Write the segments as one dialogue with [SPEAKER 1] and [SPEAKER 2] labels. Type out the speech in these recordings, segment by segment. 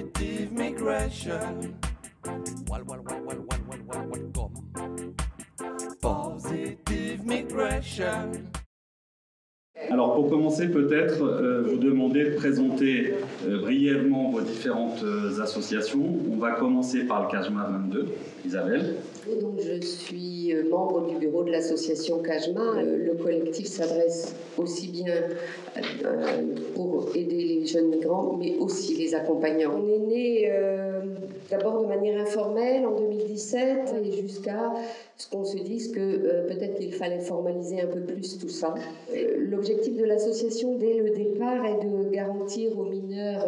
[SPEAKER 1] Positive migration. Positive migration.
[SPEAKER 2] Alors pour commencer peut-être, vous demander de présenter brièvement vos différentes associations. On va commencer par le CAJMA 22. Isabelle.
[SPEAKER 3] Donc, je suis membre du bureau de l'association CAJMA. Le collectif s'adresse aussi bien pour aider les jeunes migrants, mais aussi les accompagnants. On est né d'abord de manière informelle en 2017 et jusqu'à ce qu'on se dise que peut-être qu'il fallait formaliser un peu plus tout ça. L'objectif de l'association dès le départ est de garantir aux mineurs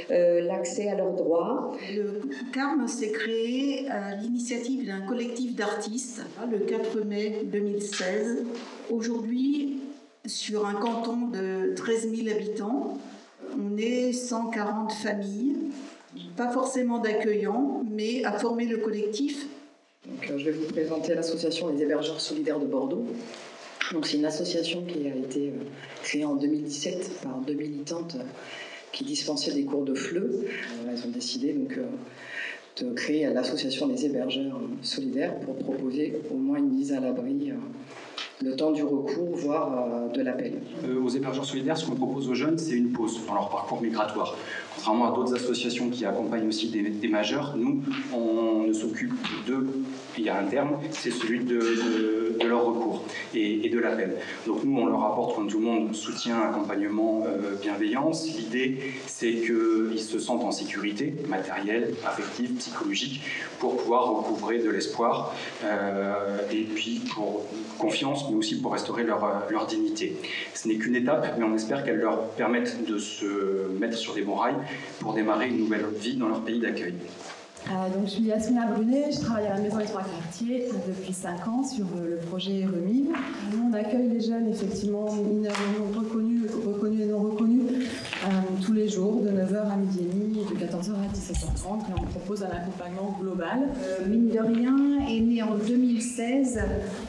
[SPEAKER 3] l'accès à leurs droits.
[SPEAKER 4] Le CARM s'est créé à l'initiative d'un collectif d'artistes le 4 mai 2016. Aujourd'hui, sur un canton de 13 000 habitants, on est 140 familles, pas forcément d'accueillants, mais à former le collectif.
[SPEAKER 5] Donc, je vais vous présenter l'association Les Hébergeurs Solidaires de Bordeaux. Donc, c'est une association qui a été créée en 2017 par 2 militantes qui dispensaient des cours de FLE. Elles ont décidé donc de créer l'association des hébergeurs solidaires pour proposer au moins une mise à l'abri le temps du recours, voire de l'appel.
[SPEAKER 6] Aux hébergeurs solidaires, ce qu'on propose aux jeunes, c'est une pause dans leur parcours migratoire. Contrairement à d'autres associations qui accompagnent aussi des majeurs, nous, on ne s'occupe d'eux. Il y a un terme, c'est celui de leur recours et de l'appel. Donc nous, on leur apporte, comme tout le monde, soutien, accompagnement, bienveillance. L'idée, c'est qu'ils se sentent en sécurité matérielle, affective, psychologique, pour pouvoir recouvrer de l'espoir et puis pour confiance, mais aussi pour restaurer leur dignité. Ce n'est qu'une étape, mais on espère qu'elle leur permette de se mettre sur des bons rails pour démarrer une nouvelle vie dans leur pays d'accueil.
[SPEAKER 7] Donc, je suis Yasmina Brunet, je travaille à la Maison des Trois Quartiers depuis 5 ans sur le projet REMIV. Nous, on accueille les jeunes, effectivement, mineurs reconnus et non reconnus, tous les jours, de 9h à midi et demi, de 14h à 17h30, et on propose un accompagnement global.
[SPEAKER 8] Mine de rien est né en 2016,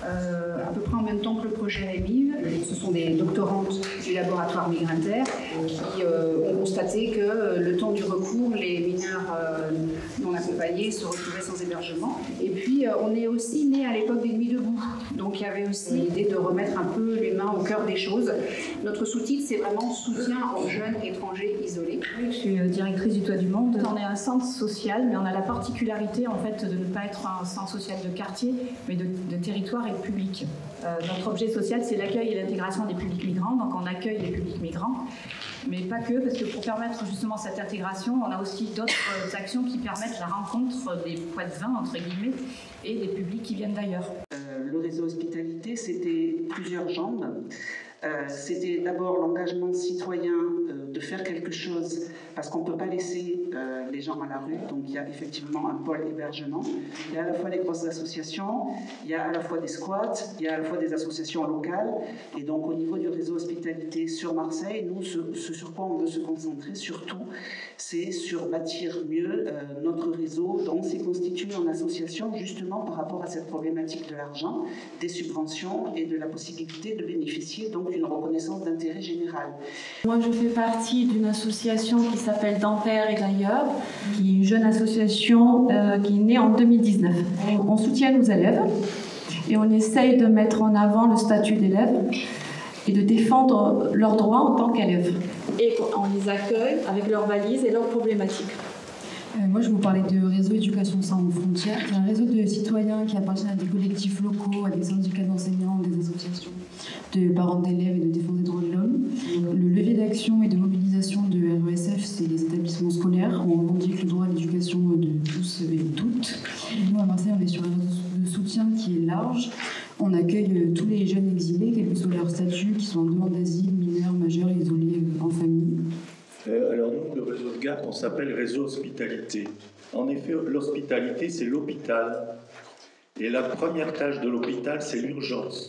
[SPEAKER 8] à peu près en même temps que le projet REMIV. Ce sont des doctorantes du laboratoire Migrantaire qui ont constaté que le temps du recours, les mineurs non accompagnés se retrouvaient sans hébergement. Et puis, on est aussi né à l'époque des Nuits debout. Donc, il y avait aussi l'idée de remettre un peu l'humain au cœur des choses. Notre sous-titre, c'est vraiment soutien aux jeunes étrangers isolés.
[SPEAKER 9] Je suis directrice du Toit du Monde. On est un centre social, mais on a la particularité en fait de ne pas être un centre social de quartier, mais de territoire et de public. Notre objet social, c'est l'accueil et l'intégration des publics migrants. Donc, on accueille les publics migrants. Mais pas que, parce que pour permettre justement cette intégration, on a aussi d'autres actions qui permettent la rencontre des poids de vin, entre guillemets, et des publics qui viennent d'ailleurs.
[SPEAKER 10] Le réseau hospitalité, c'était plusieurs jambes. C'était d'abord l'engagement citoyen de faire quelque chose, parce qu'on ne peut pas laisser les gens à la rue. Donc il y a effectivement un pôle hébergement. Il y a à la fois des grosses associations, il y a à la fois des squats, il y a à la fois des associations locales. Et donc au niveau du réseau hospitalité sur Marseille, nous, ce sur quoi on veut se concentrer surtout, c'est sur bâtir mieux notre réseau. Donc on s'est constitué en association justement par rapport à cette problématique de l'argent, des subventions et de la possibilité de bénéficier donc d'une reconnaissance d'intérêt général.
[SPEAKER 9] Moi, je fais partie d'une association qui s'appelle D'Ampère et d'ailleurs, qui est une jeune association qui est née en 2019. On soutient nos élèves et on essaye de mettre en avant le statut d'élève et de défendre leurs droits en tant qu'élèves. Et on les accueille avec leurs valises et leurs problématiques.
[SPEAKER 11] Moi, je vais vous parler de Réseau Éducation Sans Frontières. C'est un réseau de citoyens qui appartient à des collectifs locaux, à des syndicats d'enseignants, des associations de parents d'élèves et de défense des droits de l'homme. Le levier d'action et de mobilisation de RESF, c'est les établissements scolaires. On revendique le droit à l'éducation de tous et toutes. Nous, à Marseille, on est sur un réseau de soutien qui est large. On accueille tous les jeunes exilés, quel que soit leur statut, qui sont en demande d'asile, mineurs, majeurs, isolés, en famille.
[SPEAKER 12] Alors nous, le réseau de GAP, on s'appelle Réseau Hospitalité. En effet, l'hospitalité, c'est l'hôpital. Et la première tâche de l'hôpital, c'est l'urgence.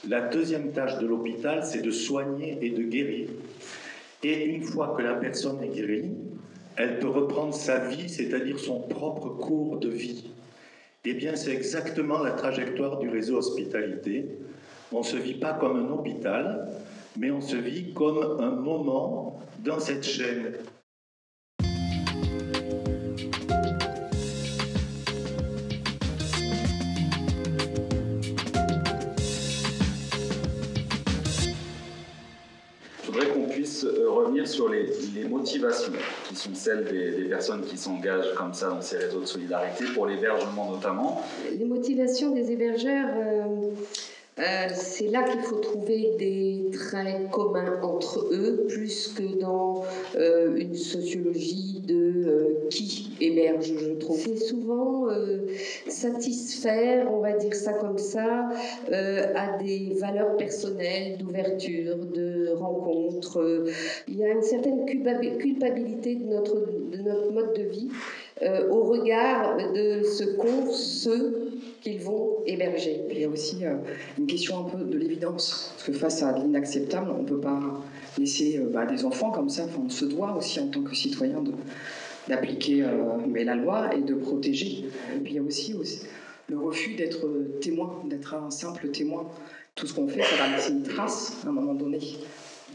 [SPEAKER 12] La deuxième tâche de l'hôpital, c'est de soigner et de guérir. Et une fois que la personne est guérie, elle peut reprendre sa vie, c'est-à-dire son propre cours de vie. Eh bien, c'est exactement la trajectoire du réseau hospitalité. On ne se vit pas comme un hôpital, mais on se vit comme un moment dans cette chaîne.
[SPEAKER 2] puisse revenir sur les motivations qui sont celles des personnes qui s'engagent comme ça dans ces réseaux de solidarité, pour l'hébergement notamment.
[SPEAKER 3] Les motivations des hébergeurs, c'est là qu'il faut trouver des traits communs entre eux, plus que dans une sociologie de qui héberge, je trouve. C'est souvent satisfaire, on va dire ça comme ça, à des valeurs personnelles, d'ouverture, de rencontre. Il y a une certaine culpabilité de notre mode de vie au regard de ce qu'ont ceux qu'ils vont héberger.
[SPEAKER 5] Il y a aussi une question un peu de l'évidence, parce que face à l'inacceptable, on ne peut pas laisser des enfants comme ça. Enfin, on se doit aussi en tant que citoyen d'appliquer la loi et de protéger. Et puis il y a aussi le refus d'être témoin, d'être un simple témoin. Tout ce qu'on fait, ça va laisser une trace à un moment donné.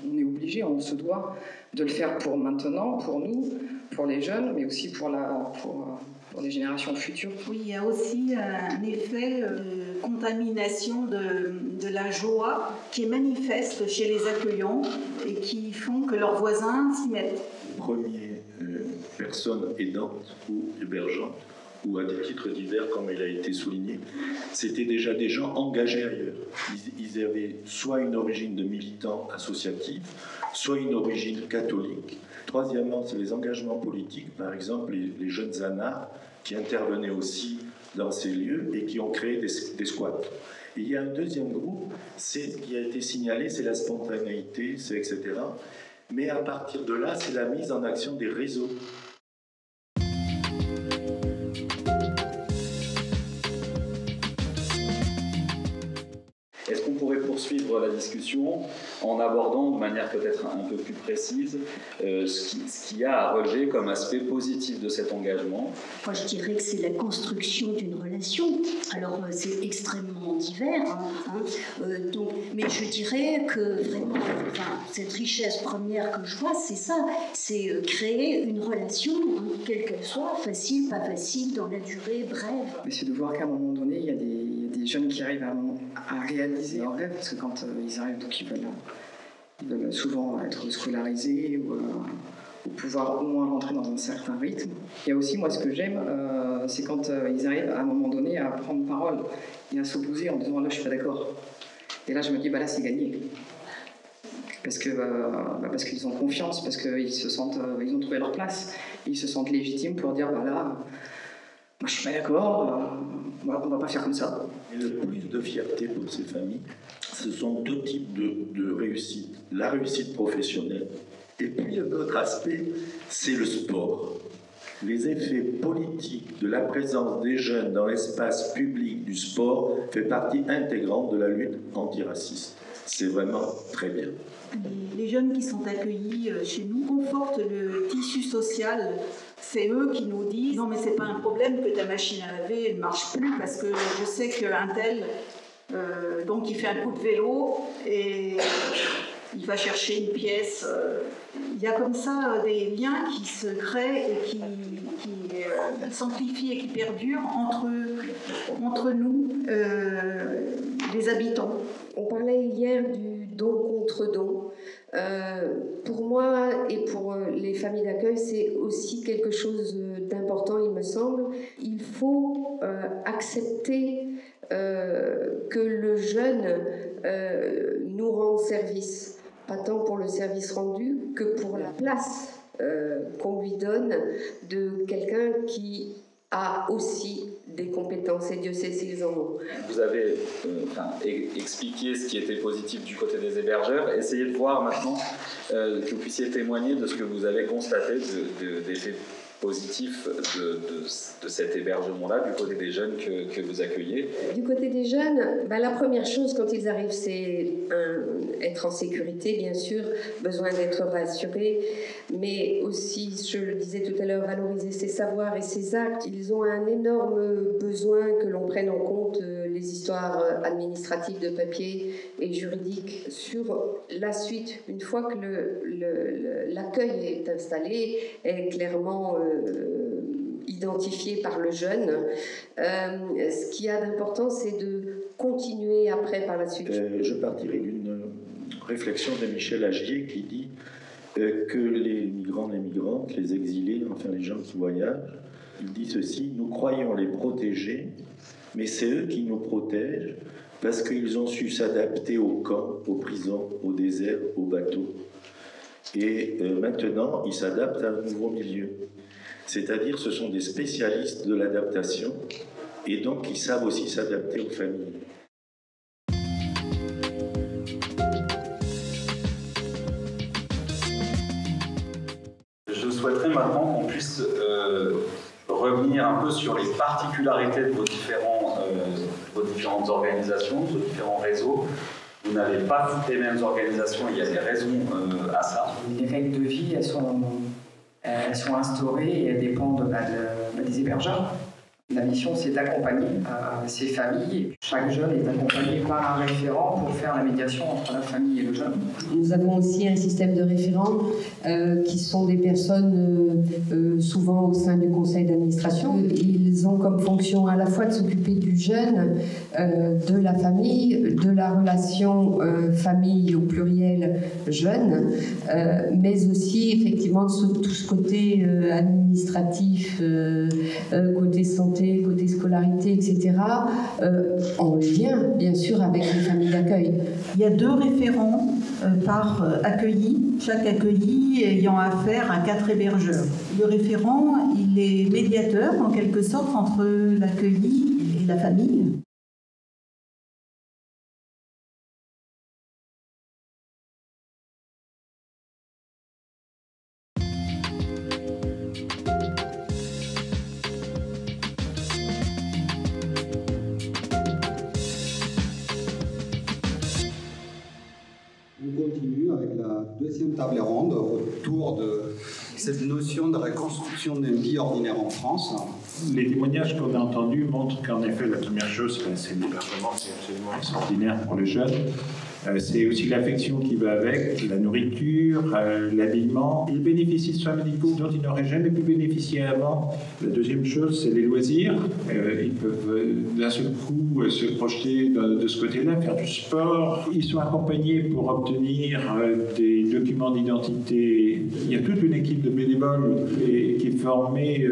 [SPEAKER 5] On est obligé, on se doit de le faire pour maintenant, pour nous, pour les jeunes, mais aussi pour les générations futures.
[SPEAKER 4] Oui, il y a aussi un effet de contamination de la joie qui est manifeste chez les accueillants et qui font que leurs voisins s'y mettent.
[SPEAKER 12] Première personne aidante ou hébergeante, ou à des titres divers, comme il a été souligné, c'était déjà des gens engagés ailleurs. Ils avaient soit une origine de militants associatifs, soit une origine catholique. Troisièmement, c'est les engagements politiques, par exemple les jeunes anards qui intervenaient aussi dans ces lieux et qui ont créé des squats. Et il y a un deuxième groupe, qui a été signalé, c'est la spontanéité, c'est etc. Mais à partir de là, c'est la mise en action des réseaux.
[SPEAKER 2] Est-ce qu'on pourrait poursuivre la discussion en abordant de manière peut-être un peu plus précise ce qu'il y a à relever comme aspect positif de cet engagement?
[SPEAKER 13] Moi, je dirais que c'est la construction d'une relation. Alors, c'est extrêmement divers, mais je dirais que vraiment, cette richesse première que je vois, c'est ça, c'est créer une relation, quelle qu'elle soit, facile, pas facile, dans la durée, brève.
[SPEAKER 5] Mais c'est de voir qu'à un moment donné, il y a des jeunes qui arrivent à réaliser leur rêve, parce que quand ils arrivent, donc ils veulent souvent être scolarisés ou pouvoir au moins rentrer dans un certain rythme. Il y a aussi, moi, ce que j'aime, c'est quand ils arrivent à un moment donné à prendre parole et à s'opposer en disant « là, je suis pas d'accord ». Et là, je me dis « là, c'est gagné ». Parce qu'ils ont confiance, parce qu'ils se sentent, ils ont trouvé leur place. Ils se sentent légitimes pour dire « là, moi, je suis pas d'accord, on va pas faire comme ça ».
[SPEAKER 12] Et le plus de fierté pour ces familles, ce sont deux types de réussite. La réussite professionnelle, et puis un autre aspect, c'est le sport. Les effets politiques de la présence des jeunes dans l'espace public du sport fait partie intégrante de la lutte antiraciste. C'est vraiment très bien.
[SPEAKER 4] Les jeunes qui sont accueillis chez nous confortent le tissu social. C'est eux qui nous disent « Non, mais c'est pas un problème que ta machine à laver ne marche plus parce que je sais qu'un tel, donc il fait un coup de vélo et il va chercher une pièce. » Il y a comme ça des liens qui se créent et qui s'amplifient et qui perdurent entre nous, les habitants.
[SPEAKER 3] On parlait hier du don contre don. Pour moi et pour les familles d'accueil, c'est aussi quelque chose d'important, il me semble. Il faut accepter que le jeune nous rende service, pas tant pour le service rendu que pour la place qu'on lui donne de quelqu'un qui a aussi des compétences, et Dieu sait s'ils en ont.
[SPEAKER 2] Vous avez expliqué ce qui était positif du côté des hébergeurs. Essayez de voir maintenant que vous puissiez témoigner de ce que vous avez constaté d'effets positifs de cet hébergement-là, du côté des jeunes que vous accueillez.
[SPEAKER 3] Du côté des jeunes, la première chose quand ils arrivent, c'est être en sécurité, bien sûr, besoin d'être rassurés, mais aussi, je le disais tout à l'heure, valoriser ses savoirs et ses actes. Ils ont un énorme besoin que l'on prenne en compte les histoires administratives de papier et juridiques sur la suite. Une fois que l'accueil est installé, est clairement identifié par le jeune, ce qu'il y a d'important, c'est de continuer après par la suite.
[SPEAKER 12] Je partirai réflexion de Michel Agier qui dit que les migrants et migrantes, les exilés, enfin les gens qui voyagent, il dit ceci: nous croyons les protéger, mais c'est eux qui nous protègent parce qu'ils ont su s'adapter aux camps, aux prisons, au désert, aux bateaux. Et maintenant, ils s'adaptent à un nouveau milieu. C'est-à-dire, ce sont des spécialistes de l'adaptation, et donc ils savent aussi s'adapter aux familles.
[SPEAKER 2] Je souhaiterais maintenant qu'on puisse revenir un peu sur les particularités de vos différentes organisations, vos différents réseaux. Vous n'avez pas toutes les mêmes organisations, il y a des raisons à ça.
[SPEAKER 5] Les règles de vie, elles sont instaurées et elles dépendent des hébergeurs. La mission, c'est d'accompagner ces familles. Chaque jeune est accompagné par un référent pour faire la médiation entre la famille et le jeune.
[SPEAKER 3] Nous avons aussi un système de référents qui sont des personnes souvent au sein du conseil d'administration. Ils ont comme fonction à la fois de s'occuper du jeune, de la famille, de la relation famille au pluriel jeune, mais aussi effectivement tout ce côté administratif, côté santé, côté scolarité, etc., en lien, bien sûr, avec les familles d'accueil.
[SPEAKER 4] Il y a 2 référents par accueilli, chaque accueilli ayant affaire à 4 hébergeurs. Le référent, il est médiateur, en quelque sorte, entre l'accueilli et la famille.
[SPEAKER 14] Deuxième table ronde autour de cette notion de reconstruction d'une vie ordinaire en France.
[SPEAKER 12] Les témoignages qu'on a entendus montrent qu'en effet, la première chose, c'est l'hébergement, c'est absolument extraordinaire pour les jeunes. C'est aussi l'affection qui va avec, la nourriture, l'habillement. Ils bénéficient de soins médicaux dont ils n'auraient jamais pu bénéficier avant. La deuxième chose, c'est les loisirs. Ils peuvent d'un seul coup se projeter de ce côté-là, faire du sport. Ils sont accompagnés pour obtenir des documents d'identité. Il y a toute une équipe de bénévoles qui est formée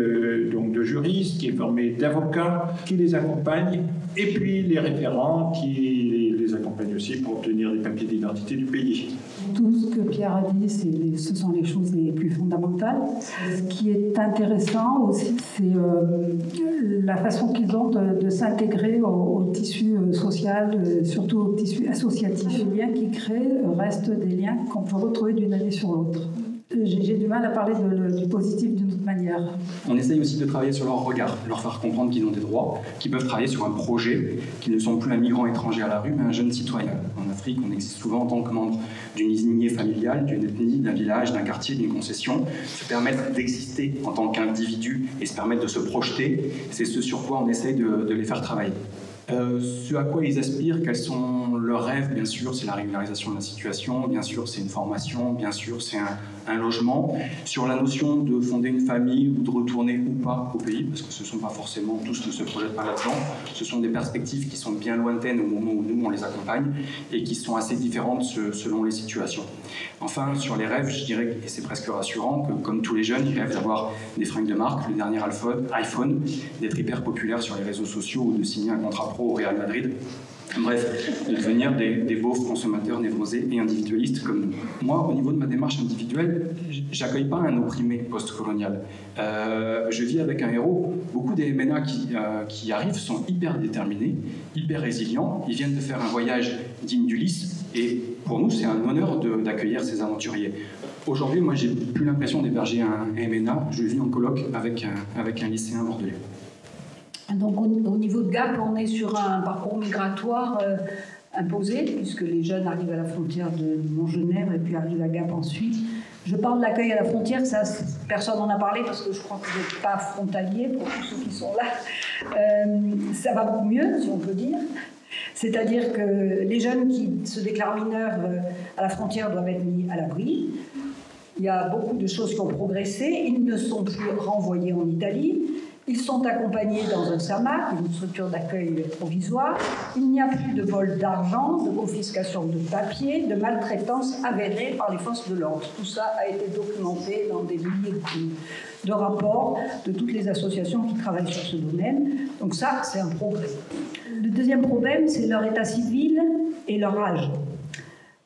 [SPEAKER 12] donc de juristes, qui est formée d'avocats, qui les accompagnent. Et puis les référents qui les accompagnent aussi pour obtenir des papiers d'identité du pays.
[SPEAKER 11] Tout ce que Pierre a dit, ce sont les choses les plus fondamentales. Ce qui est intéressant aussi, c'est la façon qu'ils ont de s'intégrer au tissu social, surtout au tissu associatif. Les liens qu'ils créent restent des liens qu'on peut retrouver d'une année sur l'autre. J'ai du mal à parler du positif d'une autre manière.
[SPEAKER 6] On essaye aussi de travailler sur leur regard, leur faire comprendre qu'ils ont des droits, qu'ils peuvent travailler sur un projet, qu'ils ne sont plus un migrant étranger à la rue, mais un jeune citoyen. En Afrique, on existe souvent en tant que membre d'une lignée familiale, d'une ethnie, d'un village, d'un quartier, d'une concession. Se permettre d'exister en tant qu'individu et se permettre de se projeter, c'est ce sur quoi on essaye de les faire travailler. Ce à quoi ils aspirent, quels sont leurs rêves, bien sûr, c'est la régularisation de la situation, bien sûr, c'est une formation, bien sûr, c'est un logement. Sur la notion de fonder une famille ou de retourner ou pas au pays, parce que ce ne sont pas forcément tous qui se projettent pas là-dedans, ce sont des perspectives qui sont bien lointaines au moment où nous, on les accompagne et qui sont assez différentes selon les situations. Enfin, sur les rêves, je dirais, et c'est presque rassurant, que comme tous les jeunes, ils rêvent d'avoir des fringues de marque, le dernier iPhone, d'être hyper populaire sur les réseaux sociaux ou de signer un contrat pro au Real Madrid. Bref, de devenir des beaufs consommateurs névrosés et individualistes comme nous. Moi, au niveau de ma démarche individuelle, j'accueille pas un opprimé post-colonial. Je vis avec un héros. Beaucoup des MNA qui arrivent sont hyper déterminés, hyper résilients. Ils viennent de faire un voyage digne d'Ulysse et pour nous, c'est un honneur d'accueillir ces aventuriers. Aujourd'hui, moi, j'ai plus l'impression d'héberger un MNA. Je vis en coloc avec un lycéen bordelais.
[SPEAKER 8] Donc au niveau de Gap, on est sur un parcours migratoire imposé, puisque les jeunes arrivent à la frontière de Montgenèvre et puis arrivent à Gap ensuite. Je parle de l'accueil à la frontière, ça, personne n'en a parlé parce que je crois que vous n'êtes pas frontalier pour tous ceux qui sont là. Ça va beaucoup mieux, si on peut dire. C'est-à-dire que les jeunes qui se déclarent mineurs à la frontière doivent être mis à l'abri. Il y a beaucoup de choses qui ont progressé. Ils ne sont plus renvoyés en Italie.
[SPEAKER 15] Ils sont accompagnés dans un SAMAC, une structure d'accueil provisoire. Il n'y a plus de vol d'argent, de confiscation de papiers, de maltraitance avérée par les forces de l'ordre. Tout ça a été documenté dans des milliers de rapports de toutes les associations qui travaillent sur ce domaine. Donc ça, c'est un progrès. Le deuxième problème, c'est leur état civil et leur âge.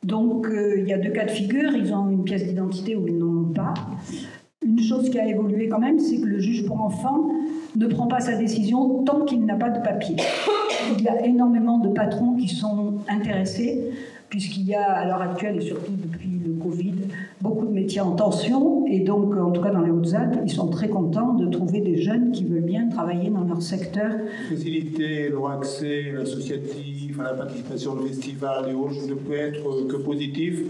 [SPEAKER 15] Donc il y a deux cas de figure. Ils ont une pièce d'identité ou ils n'en ont pas. Une chose qui a évolué quand même, c'est que le juge pour enfants ne prend pas sa décision tant qu'il n'a pas de papier. Il y a énormément de patrons qui sont intéressés, puisqu'il y a à l'heure actuelle, et surtout depuis le Covid, beaucoup de métiers en tension, et donc, en tout cas dans les Hautes-Alpes, ils sont très contents de trouver des jeunes qui veulent bien travailler dans leur secteur.
[SPEAKER 16] Faciliter leur accès à l'associatif, à la participation au festival et autres, ne peut être que positif.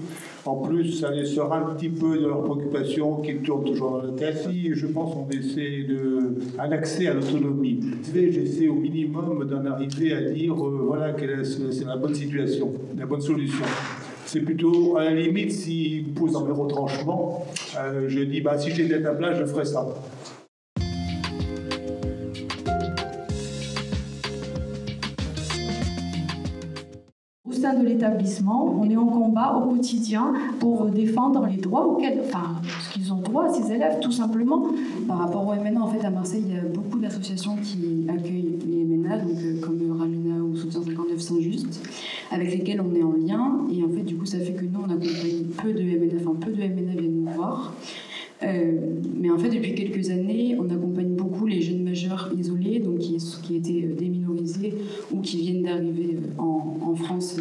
[SPEAKER 16] En plus, ça les sort un petit peu de leurs préoccupations qui tournent toujours dans la tête. Si, je pense qu'on essaie un accès à l'autonomie. J'essaie au minimum d'en arriver à dire voilà quelle est la bonne situation, la bonne solution. C'est plutôt, à la limite, s'ils me posent un vrai retranchement, je dis si j'étais à ta place, je ferais ça.
[SPEAKER 11] Au sein de l'établissement, on est en combat au quotidien pour défendre les droits ce qu'ils ont droit, ces élèves, tout simplement. Par rapport au MNA, en fait, à Marseille, il y a beaucoup d'associations qui accueillent les MNA, donc, comme Ramina ou Soutien 59 Saint-Just, avec lesquelles on est en lien. Et en fait, du coup, ça fait que nous, on accompagne peu de MNA viennent nous voir. Mais en fait, depuis quelques années, on accompagne beaucoup les jeunes majeurs isolés, donc qui étaient déminorisés ou qui viennent d'arriver en France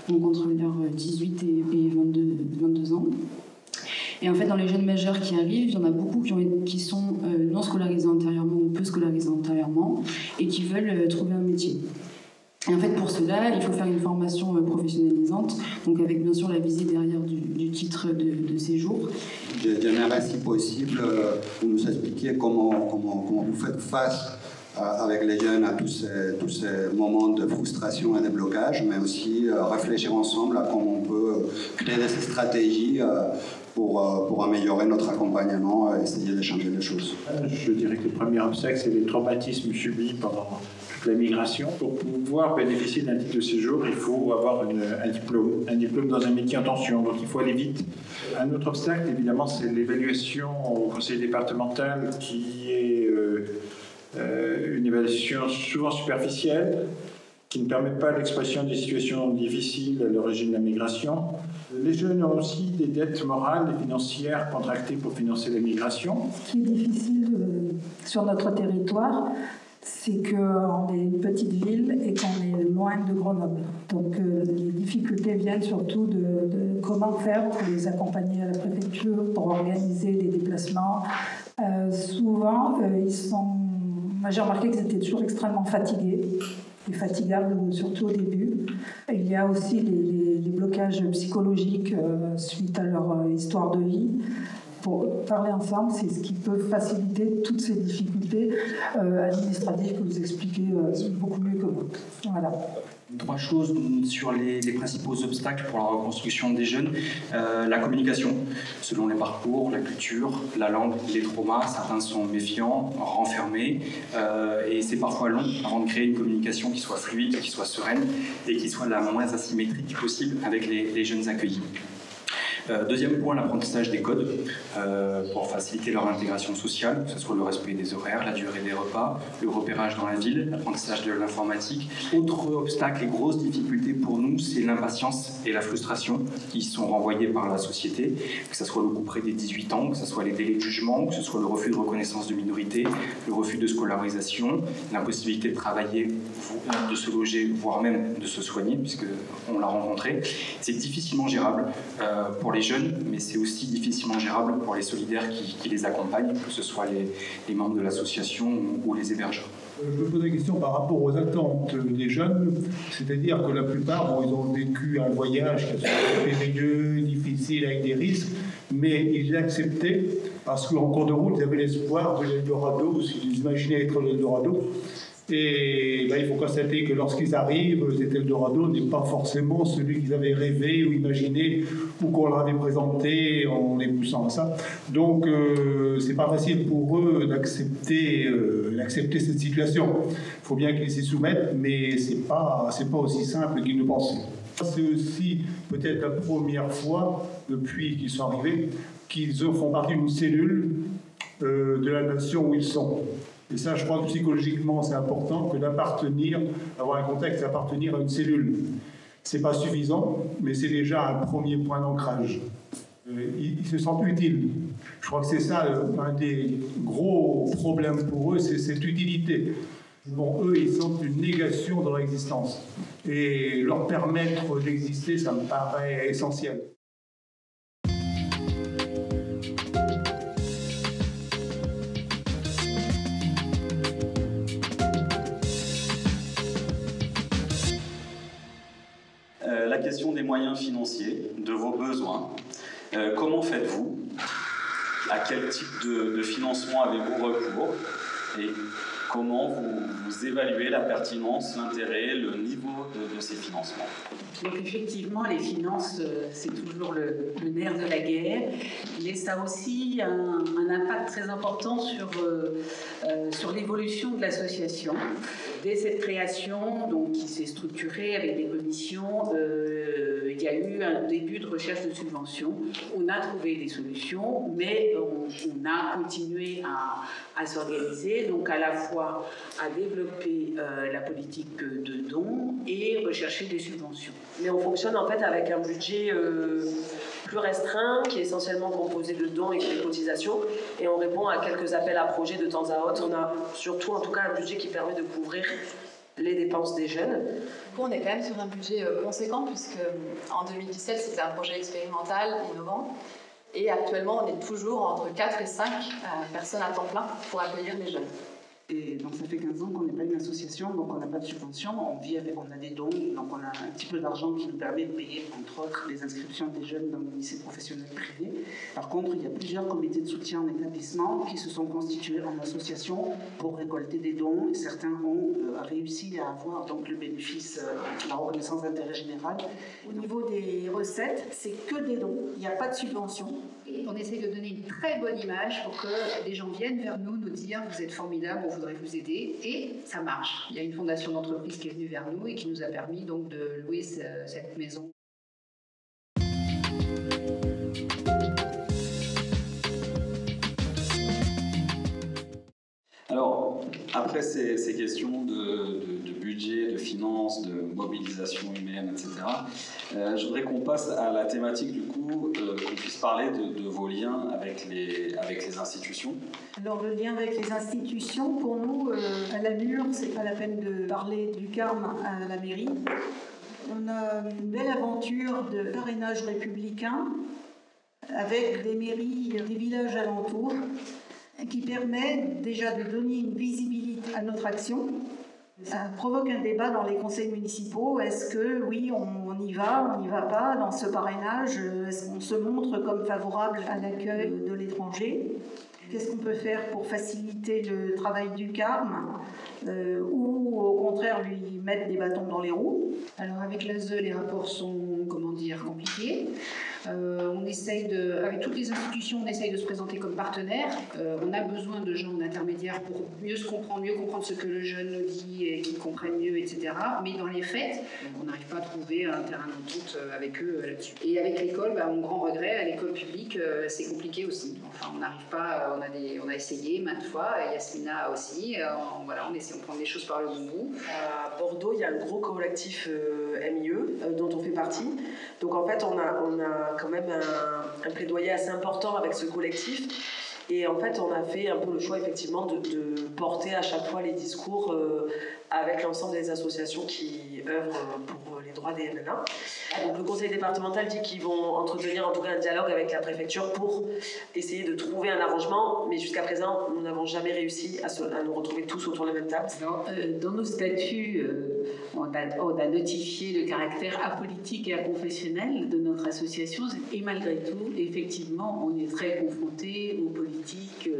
[SPEAKER 11] donc entre leurs 18 et 22 ans. Et en fait, dans les jeunes majeurs qui arrivent, il y en a beaucoup qui sont non scolarisés antérieurement ou peu scolarisés antérieurement et qui veulent trouver un métier. Et en fait, pour cela, il faut faire une formation professionnalisante, donc avec bien sûr la visée derrière du titre de séjour.
[SPEAKER 14] J'aimerais, si possible, vous nous expliquiez comment vous faites face avec les jeunes à tous ces moments de frustration et de blocage, mais aussi réfléchir ensemble à comment on peut créer des stratégies pour améliorer notre accompagnement et essayer de changer les choses.
[SPEAKER 16] Je dirais que le premier obstacle, c'est les traumatismes subis pendant la migration. Pour pouvoir bénéficier d'un titre de séjour, il faut avoir un diplôme dans un métier en tension, donc il faut aller vite. Un autre obstacle, évidemment, c'est l'évaluation au conseil départemental qui est une évaluation souvent superficielle, qui ne permet pas l'expression des situations difficiles à l'origine de la migration. Les jeunes ont aussi des dettes morales et financières contractées pour financer la migration.
[SPEAKER 15] Ce qui est difficile sur notre territoire, c'est qu'on est une petite ville et qu'on est loin de Grenoble. Donc les difficultés viennent surtout de comment faire pour les accompagner à la préfecture, pour organiser des déplacements. Souvent, j'ai remarqué qu'ils étaient toujours extrêmement fatigués, et fatigables surtout au début. Il y a aussi les blocages psychologiques suite à leur histoire de vie. Pour parler ensemble, c'est ce qui peut faciliter toutes ces difficultés administratives que vous expliquez beaucoup mieux que moi. Voilà.
[SPEAKER 6] 3 choses sur les principaux obstacles pour la reconstruction des jeunes. La communication, selon les parcours, la culture, la langue, les traumas. Certains sont méfiants, renfermés, et c'est parfois long avant de créer une communication qui soit fluide, qui soit sereine et qui soit la moins asymétrique possible avec les jeunes accueillis. Deuxième point, l'apprentissage des codes pour faciliter leur intégration sociale, que ce soit le respect des horaires, la durée des repas, le repérage dans la ville, l'apprentissage de l'informatique. Autre obstacle et grosse difficulté pour nous, c'est l'impatience et la frustration qui sont renvoyées par la société, que ce soit le coup près des 18 ans, que ce soit les délais de jugement, que ce soit le refus de reconnaissance de minorité, le refus de scolarisation, l'impossibilité de travailler, de se loger, voire même de se soigner, puisqu'on l'a rencontré. C'est difficilement gérable pour les jeunes, mais c'est aussi difficilement gérable pour les solidaires qui les accompagnent, que ce soit les membres de l'association ou les hébergeurs.
[SPEAKER 16] Je me pose la question par rapport aux attentes des jeunes, c'est-à-dire que la plupart, ils ont vécu un voyage qui est périlleux, difficile, avec des risques, mais ils l'acceptaient parce qu'en cours de route, ils avaient l'espoir de l'Eldorado, ou s'ils imaginaient être l'Eldorado.
[SPEAKER 17] Et là, il faut constater que lorsqu'ils arrivent, cet Eldorado n'est pas forcément celui qu'ils avaient rêvé ou imaginé ou qu'on leur avait présenté en les poussant à ça. Donc, c'est pas facile pour eux d'accepter cette situation. Il faut bien qu'ils s'y soumettent, mais c'est pas aussi simple qu'ils ne pensaient. C'est aussi peut-être la première fois depuis qu'ils sont arrivés qu'ils font partie d'une cellule de la nation où ils sont. Et ça, je crois que psychologiquement, c'est important que d'appartenir, avoir un contexte, d'appartenir à une cellule. C'est pas suffisant, mais c'est déjà un premier point d'ancrage. Ils se sentent utiles. Je crois que c'est ça un des gros problèmes pour eux, c'est cette utilité. Bon, eux, ils sentent une négation de leur existence. Et leur permettre d'exister, ça me paraît essentiel.
[SPEAKER 2] La question des moyens financiers, de vos besoins. Comment faites-vous? À quel type de financement avez-vous recours? Et comment vous évaluez la pertinence, l'intérêt, le niveau de ces financements?
[SPEAKER 10] Donc effectivement, les finances, c'est toujours le nerf de la guerre, mais ça a aussi un impact très important sur l'évolution de l'association. Dès cette création, donc, qui s'est structurée avec des commissions, il y a eu un début de recherche de subventions. On a trouvé des solutions, mais on a continué à s'organiser, donc à la fois à développer la politique de dons et rechercher des subventions.
[SPEAKER 18] Mais on fonctionne en fait avec un budget plus restreint, qui est essentiellement composé de dons et de cotisations, et on répond à quelques appels à projets de temps à autre. On a surtout en tout cas un budget qui permet de couvrir les dépenses des jeunes.
[SPEAKER 19] Du coup, on est quand même sur un budget conséquent, puisque en 2017, c'était un projet expérimental, innovant, et actuellement, on est toujours entre 4 et 5 personnes à temps plein pour accueillir les jeunes.
[SPEAKER 10] Et donc ça fait 15 ans qu'on n'est pas une association, donc on n'a pas de subvention, on a des dons, donc on a un petit peu d'argent qui nous permet de payer, entre autres, les inscriptions des jeunes dans le lycée professionnel privé. Par contre, il y a plusieurs comités de soutien en établissement qui se sont constitués en association pour récolter des dons, et certains ont réussi à avoir donc le bénéfice, la reconnaissance d'intérêt général.
[SPEAKER 4] Au niveau des recettes, c'est que des dons, il n'y a pas de subvention.
[SPEAKER 8] Et on essaye de donner une très bonne image pour que les gens viennent vers nous dire vous êtes formidables, on voudrait vous aider, et ça marche. Il y a une fondation d'entreprise qui est venue vers nous et qui nous a permis donc de louer cette maison.
[SPEAKER 2] Alors, après ces questions de budget, de finances, de mobilisation humaine, etc., je voudrais qu'on passe à la thématique, du coup, qu'on puisse parler de vos liens avec les institutions.
[SPEAKER 4] Alors, le lien avec les institutions, pour nous, à la Mure, c'est pas la peine de parler du Carme à la mairie. On a une belle aventure de parrainage républicain avec des mairies des villages alentours, qui permet déjà de donner une visibilité à notre action. Ça provoque un débat dans les conseils municipaux. Est-ce que, oui, on y va, on n'y va pas dans ce parrainage? Est-ce qu'on se montre comme favorable à l'accueil de l'étranger? Qu'est-ce qu'on peut faire pour faciliter le travail du Carme ou au contraire lui mettre des bâtons dans les roues?
[SPEAKER 8] Alors avec l'ASE, les rapports sont, compliqués. On essaye avec toutes les institutions, on essaye de se présenter comme partenaire. On a besoin de gens intermédiaires pour mieux comprendre ce que le jeune nous dit et qu'ils comprennent mieux, etc. Mais dans les faits, on n'arrive pas à trouver un terrain d'entente avec eux là-dessus. Et avec l'école, mon grand regret, à l'école publique, c'est compliqué aussi. Enfin, on n'arrive pas, on a essayé maintes fois, Yasmina aussi. On essaie, on prend des choses par le bon bout.
[SPEAKER 18] À Bordeaux, il y a un gros collectif MIE dont on fait partie. Donc en fait, on a quand même un plaidoyer assez important avec ce collectif. Et en fait, on a fait un peu le choix, effectivement, de porter à chaque fois les discours avec l'ensemble des associations qui œuvrent pour les droits des MNA. Donc, le conseil départemental dit qu'ils vont entretenir en tout cas un dialogue avec la préfecture pour essayer de trouver un arrangement, mais jusqu'à présent, nous n'avons jamais réussi à nous retrouver tous autour de la même table.
[SPEAKER 10] Dans nos statuts, on a notifié le caractère apolitique et aconfessionnel de notre association, et malgré tout, effectivement, on est très confronté aux politiques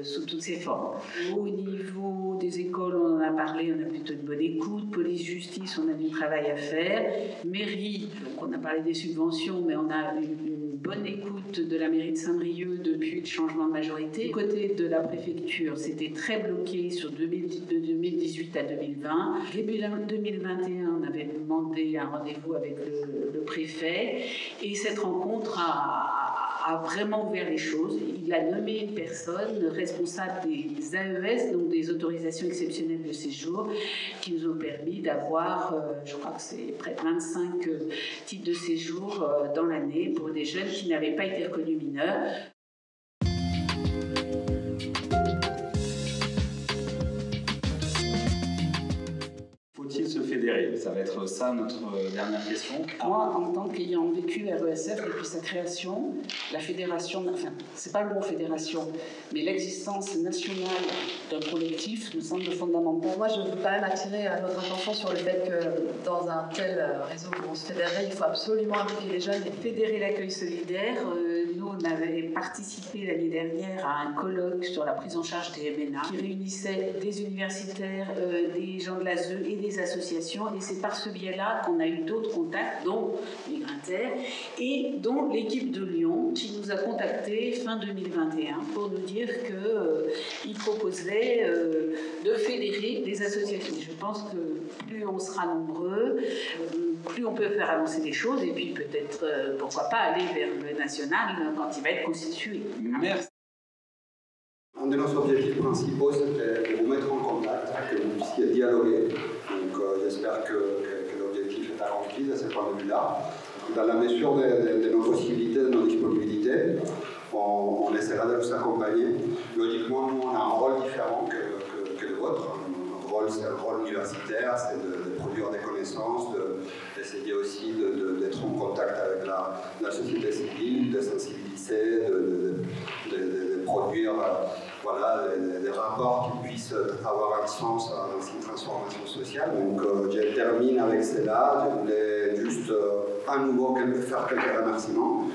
[SPEAKER 10] sous toutes ses formes. Au niveau des écoles, on en a parlé, on a plutôt une bonne écoute. Police-justice, on a du travail à faire. Mairie, donc on a parlé des subventions, mais on a une bonne écoute de la mairie de Saint-Brieuc depuis le changement de majorité. Du côté de la préfecture, c'était très bloqué de 2018 à 2020. Début 2021, on avait demandé un rendez-vous avec le préfet et cette rencontre a vraiment ouvert les choses. Il a nommé une personne responsable des AES, donc des autorisations exceptionnelles de séjour, qui nous ont permis d'avoir, je crois que c'est près de 25 titres de séjour dans l'année pour des jeunes qui n'avaient pas été reconnus mineurs.
[SPEAKER 2] Faut-il se fédérer? Ça va être ça notre dernière question.
[SPEAKER 10] Moi, en tant qu'ayant vécu RESF depuis sa création, la fédération, enfin, c'est pas le mot fédération, mais l'existence nationale d'un collectif me semble fondamentale.
[SPEAKER 19] Moi, je veux quand même attirer notre attention sur le fait que dans un tel réseau où on se fédérerait, il faut absolument impliquer les jeunes.
[SPEAKER 10] Fédérer l'accueil solidaire, nous, on avait participé l'année dernière à un colloque sur la prise en charge des MNA qui réunissait des universitaires, des gens de l'ASE et des associations. Et c'est par ce biais-là qu'on a eu d'autres contacts, dont Migrinter et dont l'équipe de Lyon qui nous a contactés fin 2021 pour nous dire qu'ils proposaient de fédérer des associations. Je pense que plus on sera nombreux, plus on peut faire avancer les choses et puis peut-être, pourquoi pas, aller vers le national quand il va être constitué.
[SPEAKER 2] Merci.
[SPEAKER 14] Un de nos objectifs principaux, c'était de vous mettre en contact, que vous puissiez dialoguer. Donc j'espère que l'objectif est accompli de ce point de vue-là. Dans la mesure de nos possibilités, de nos disponibilités, on essaiera de vous accompagner. Logiquement, nous, on a un rôle différent que le vôtre. Notre rôle, c'est un rôle universitaire, c'est de produire des connaissances, d'essayer aussi d'être en contact avec la société civile, de sensibiliser, de produire voilà, des rapports qui puissent avoir un sens dans une transformation sociale. Donc je termine avec cela. Je voulais juste à nouveau faire quelques remerciements.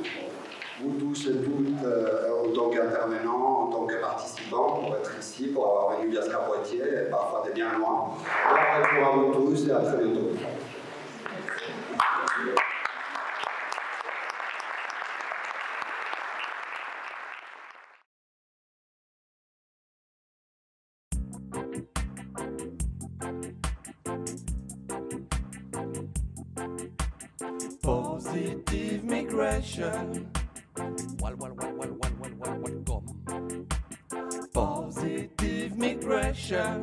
[SPEAKER 14] Vous tous et toutes, en tant qu'intervenants, en tant que participants, pour être ici, pour avoir venu jusqu'à Poitiers, et parfois de bien loin. Bonjour à vous tous et à très bientôt.
[SPEAKER 1] Positive migration. Positive migration.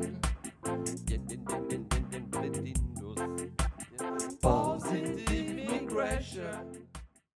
[SPEAKER 1] Positive migration.